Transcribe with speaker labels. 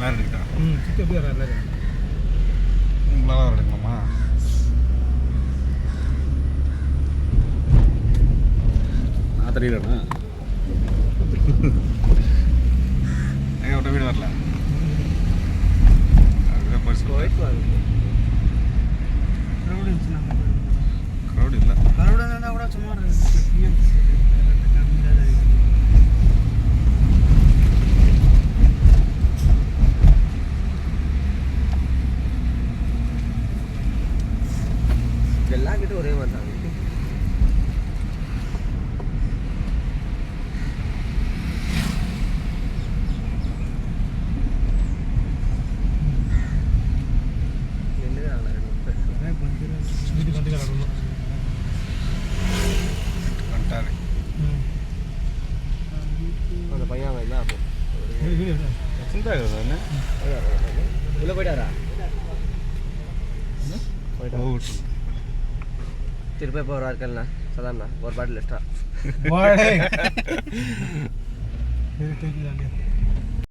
Speaker 1: நேரம் இருக்கா
Speaker 2: சிக்க எப்படி வர எல்லாரும்
Speaker 1: உங்களால் வர எடுக்கலாமா நான் தெரியலண்ணா எங்கே விட்ட வீடு வரல அதுதான் பரிசு க்ரௌட் இல்லை
Speaker 2: கூட சும்மா
Speaker 3: எல்லாம் கிட்ட ஒரே மாதிரி தான் அந்த பையன் அவன் என்ன அப்போ உள்ள போயிட்டாரா திருப்பி இப்போ ஒரு இருக்கல்ண்ணா சதாண்ணா ஒரு பாட்டில் எக்ஸ்ட்ரா